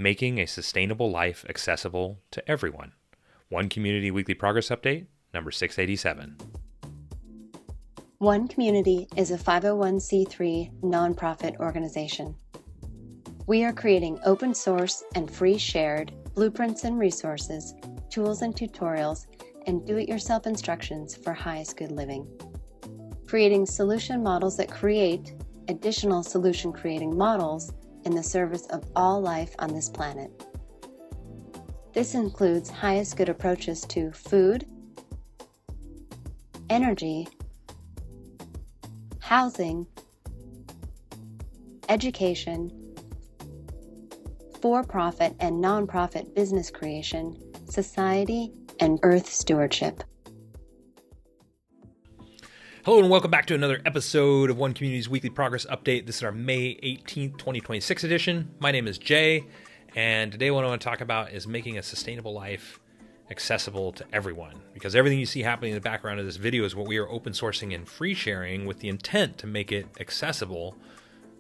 making a sustainable life accessible to everyone. One Community Weekly Progress Update, number 687. One Community is a 501c3 nonprofit organization. We are creating open source and free shared blueprints and resources, tools and tutorials, and do-it-yourself instructions for highest good living. Creating solution models that create additional solution creating models in the service of all life on this planet. This includes highest good approaches to food, energy, housing, education, for-profit and non-profit business creation, society, and earth stewardship. Hello and welcome back to another episode of One Community's Weekly Progress Update. This is our May 18th, 2026 edition. My name is Jay, and today what I want to talk about is making a sustainable life accessible to everyone. Because everything you see happening in the background of this video is what we are open sourcing and free sharing with the intent to make it accessible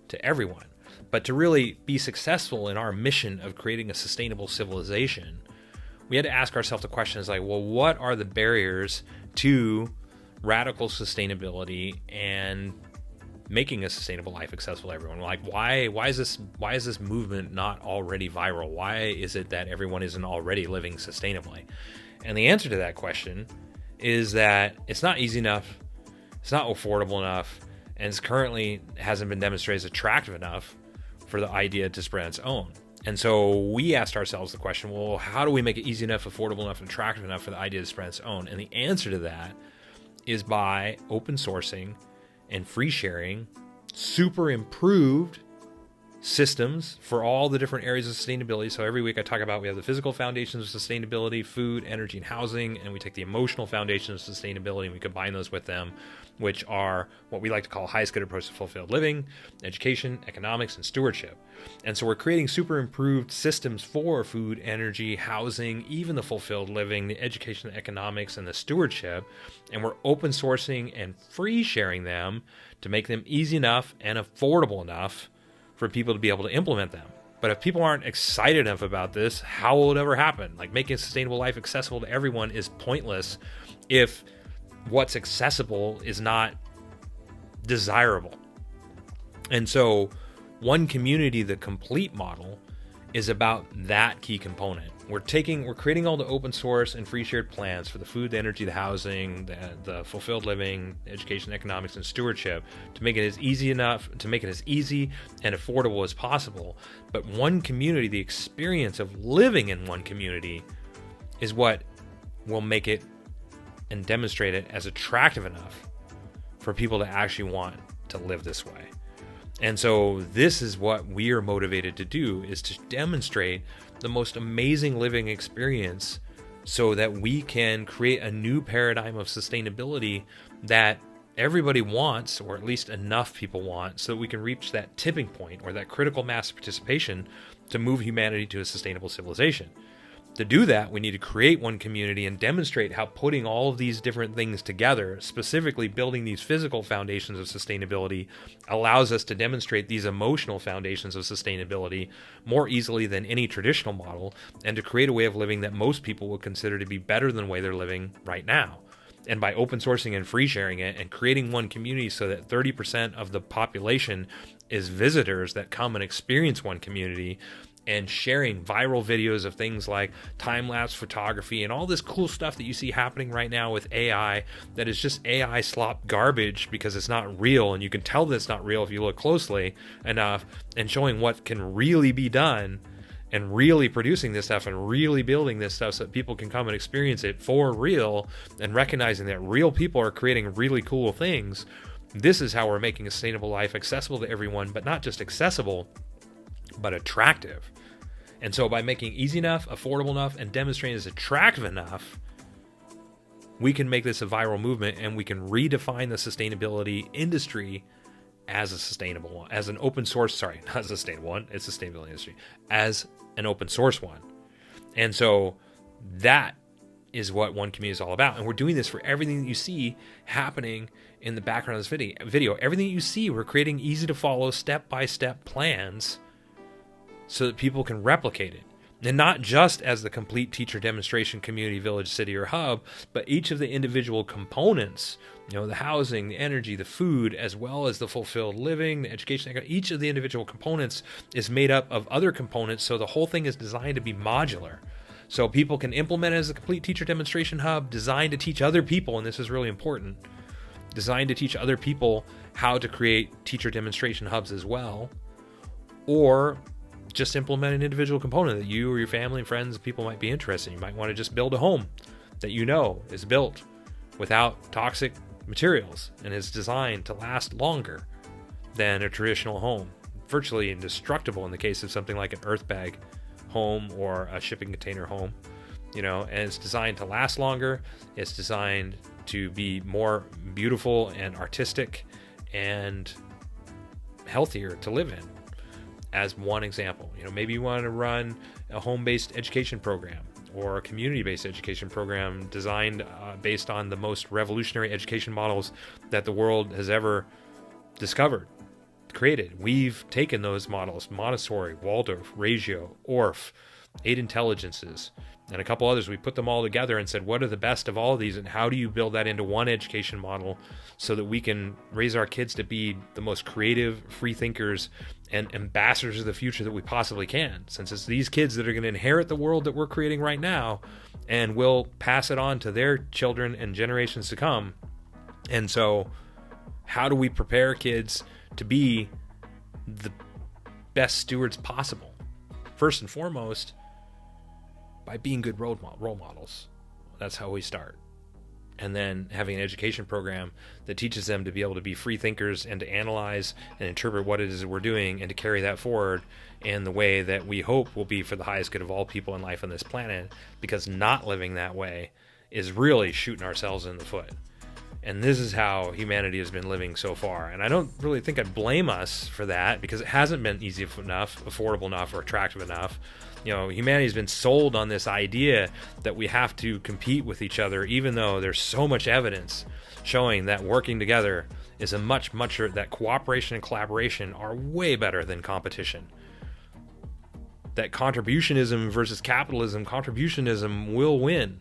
to everyone. But to really be successful in our mission of creating a sustainable civilization, we had to ask ourselves the questions like, well, what are the barriers to radical sustainability and making a sustainable life accessible to everyone? Like, why is this movement not already viral? Why is it that everyone isn't already living sustainably? And the answer to that question is that it's not easy enough, it's not affordable enough, and it's currently hasn't been demonstrated as attractive enough for the idea to spread its own. And so we asked ourselves the question, well, how do we make it easy enough, affordable enough, and attractive enough for the idea to spread its own? And the answer to that is by open sourcing and free sharing super improved systems for all the different areas of sustainability. So every week I talk about we have the physical foundations of sustainability, food, energy, and housing, and we take the emotional foundations of sustainability and we combine those with them, which are what we like to call highest good approach to fulfilled living, education, economics, and stewardship. And so we're creating super improved systems for food, energy, housing, even the fulfilled living, the education, the economics, and the stewardship. And we're open sourcing and free sharing them to make them easy enough and affordable enough for people to be able to implement them. But if people aren't excited enough about this, how will it ever happen? Like, making a sustainable life accessible to everyone is pointless if what's accessible is not desirable. And so One Community, the complete model, is about that key component. We're creating all the open source and free shared plans for the food, the energy, the housing, the fulfilled living, education, economics, and stewardship to make it as easy and affordable as possible. But One Community, the experience of living in one community, is what will make it and demonstrate it as attractive enough for people to actually want to live this way. And so this is what we are motivated to do, is to demonstrate the most amazing living experience so that we can create a new paradigm of sustainability that everybody wants, or at least enough people want, so that we can reach that tipping point or that critical mass of participation to move humanity to a sustainable civilization. To do that, we need to create one community and demonstrate how putting all of these different things together, specifically building these physical foundations of sustainability, allows us to demonstrate these emotional foundations of sustainability more easily than any traditional model, and to create a way of living that most people would consider to be better than the way they're living right now. And by open sourcing and free sharing it and creating one community so that 30% of the population is visitors that come and experience one community, and sharing viral videos of things like time-lapse photography and all this cool stuff that you see happening right now with AI that is just AI slop garbage because it's not real, and you can tell that it's not real if you look closely enough, and showing what can really be done and really producing this stuff and really building this stuff so that people can come and experience it for real, and recognizing that real people are creating really cool things. This is how we're making a sustainable life accessible to everyone, but not just accessible, but attractive. And so by making easy enough, affordable enough, and demonstrating it's attractive enough, we can make this a viral movement, and we can redefine the sustainability industry as a sustainable one, as an open source, not a sustainable one, it's a sustainability industry, as an open source one. And so that is what One Community is all about. And we're doing this for everything that you see happening in the background of this video. Everything that you see, we're creating easy to follow step-by-step plans so that people can replicate it. And not just as the complete teacher demonstration community, village, city, or hub, but each of the individual components, the housing, the energy, the food, as well as the fulfilled living, the education, each of the individual components is made up of other components. So the whole thing is designed to be modular. So people can implement it as a complete teacher demonstration hub, designed to teach other people, and this is really important, designed to teach other people how to create teacher demonstration hubs as well, or just implement an individual component that you or your family and friends and people might be interested in. You might want to just build a home that is built without toxic materials and is designed to last longer than a traditional home. Virtually indestructible in the case of something like an earth bag home or a shipping container home, and it's designed to last longer. It's designed to be more beautiful and artistic and healthier to live in. As one example, maybe you want to run a home-based education program or a community-based education program designed based on the most revolutionary education models that the world has ever discovered, created. We've taken those models, Montessori, Waldorf, Reggio, Orff, 8 Intelligences, and a couple others. We put them all together and said, what are the best of all of these, and how do you build that into one education model so that we can raise our kids to be the most creative, free thinkers, and ambassadors of the future that we possibly can, since it's these kids that are going to inherit the world that we're creating right now and will pass it on to their children and generations to come. And so how do we prepare kids to be the best stewards possible? First and foremost, by being good role models. That's how we start. And then having an education program that teaches them to be able to be free thinkers and to analyze and interpret what it is that we're doing and to carry that forward in the way that we hope will be for the highest good of all people in life on this planet, because not living that way is really shooting ourselves in the foot. And this is how humanity has been living so far. And I don't really think I'd blame us for that, because it hasn't been easy enough, affordable enough, or attractive enough. Humanity's been sold on this idea that we have to compete with each other, even though there's so much evidence showing that working together is that cooperation and collaboration are way better than competition. That contributionism versus capitalism, contributionism will win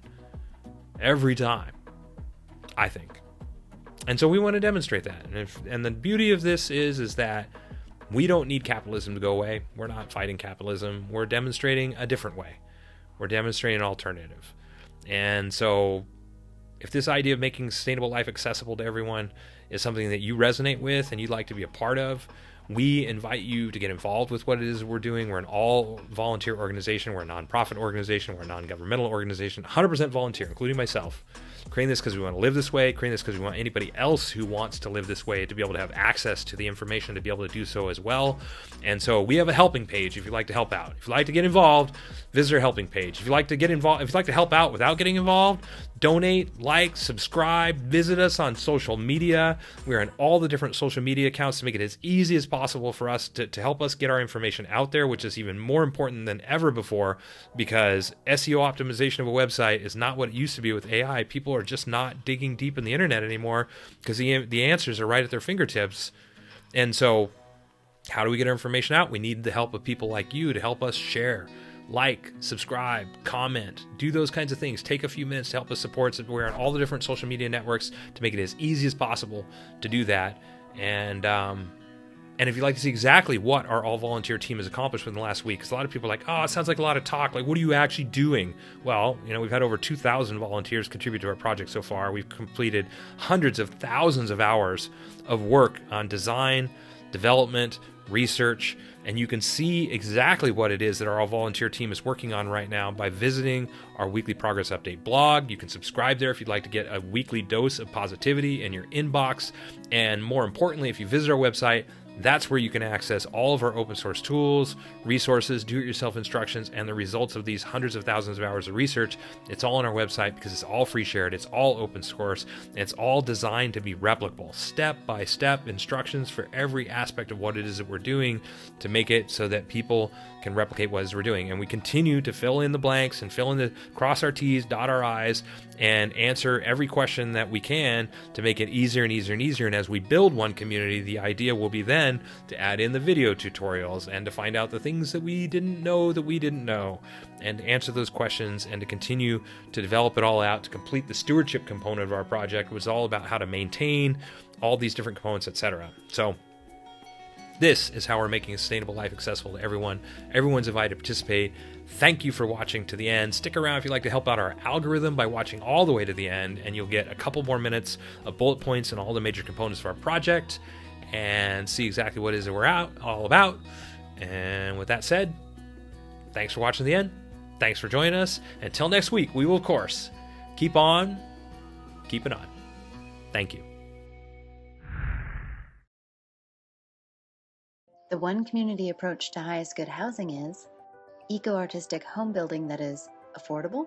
every time, I think. And so we want to demonstrate that. And the beauty of this is that we don't need capitalism to go away. We're not fighting capitalism. We're demonstrating a different way. We're demonstrating an alternative. And so if this idea of making sustainable life accessible to everyone is something that you resonate with and you'd like to be a part of, we invite you to get involved with what it is we're doing. We're an all-volunteer organization. We're a nonprofit organization. We're a non-governmental organization, 100% volunteer, including myself. Creating this because we want to live this way, creating this because we want anybody else who wants to live this way to be able to have access to the information to be able to do so as well. And so we have a helping page if you'd like to help out. If you'd like to get involved, visit our helping page. If you'd like to get involved, if you'd like to help out without getting involved, donate, like, subscribe, visit us on social media. We're on all the different social media accounts to make it as easy as possible for us to help us get our information out there, which is even more important than ever before, because SEO optimization of a website is not what it used to be with AI. People are just not digging deep in the internet anymore because the answers are right at their fingertips. And so how do we get our information out? We need the help of people like you to help us share, like, subscribe, comment, do those kinds of things. Take a few minutes to help us support. So we're on all the different social media networks to make it as easy as possible to do that. And if you'd like to see exactly what our all-volunteer team has accomplished within the last week, because a lot of people are like, oh, it sounds like a lot of talk. Like, what are you actually doing? Well, we've had over 2,000 volunteers contribute to our project so far. We've completed hundreds of thousands of hours of work on design, development, research, and you can see exactly what it is that our all-volunteer team is working on right now by visiting our weekly progress update blog. You can subscribe there if you'd like to get a weekly dose of positivity in your inbox. And more importantly, if you visit our website, that's where you can access all of our open source tools, resources, do-it-yourself instructions, and the results of these hundreds of thousands of hours of research. It's all on our website because it's all free shared, it's all open source, and it's all designed to be replicable. Step-by-step instructions for every aspect of what it is that we're doing to make it so that people can replicate what it is we're doing. And we continue to fill in the blanks and cross our T's, dot our I's, and answer every question that we can to make it easier and easier and easier. And as we build one community, the idea will be then again to add in the video tutorials and to find out the things that we didn't know and to answer those questions and to continue to develop it all out to complete the stewardship component of our project. It was all about how to maintain all these different components, etc. So this is how we're making a sustainable life accessible to everyone. Everyone's invited to participate. Thank you for watching to the end. Stick around if you'd like to help out our algorithm by watching all the way to the end, and you'll get a couple more minutes of bullet points and all the major components of our project and see exactly what it is that we're all about. And with that said, thanks for watching to the end. Thanks for joining us. Until next week, we will, of course, keep on keeping on. Thank you. The one community approach to highest good housing is eco-artistic home building that is affordable,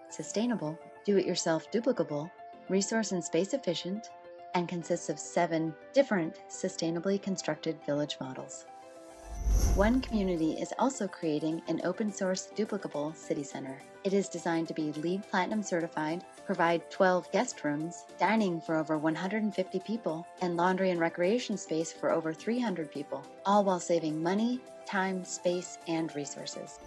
sustainable, do-it-yourself duplicable, resource and space efficient, and consists of 7 different sustainably constructed village models. One Community is also creating an open-source duplicable city center. It is designed to be LEED Platinum certified, provide 12 guest rooms, dining for over 150 people, and laundry and recreation space for over 300 people, all while saving money, time, space, and resources.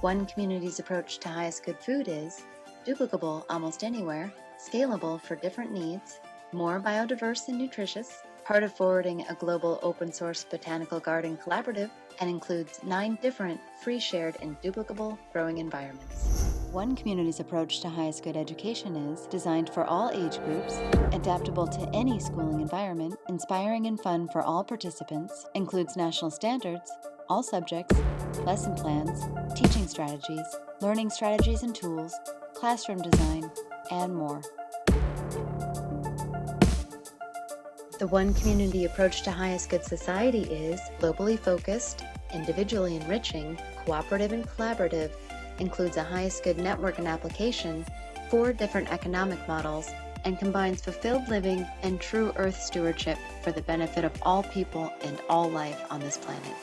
One Community's approach to highest good food is duplicable almost anywhere, scalable for different needs, more biodiverse and nutritious, part of forwarding a global open-source botanical garden collaborative, and includes 9 different free, shared, and duplicable growing environments. One Community's approach to highest good education is designed for all age groups, adaptable to any schooling environment, inspiring and fun for all participants, includes national standards, all subjects, lesson plans, teaching strategies, learning strategies and tools, classroom design, and more. The One Community approach to highest good society is globally focused, individually enriching, cooperative and collaborative, includes a highest good network and application, 4 different economic models, and combines fulfilled living and true earth stewardship for the benefit of all people and all life on this planet.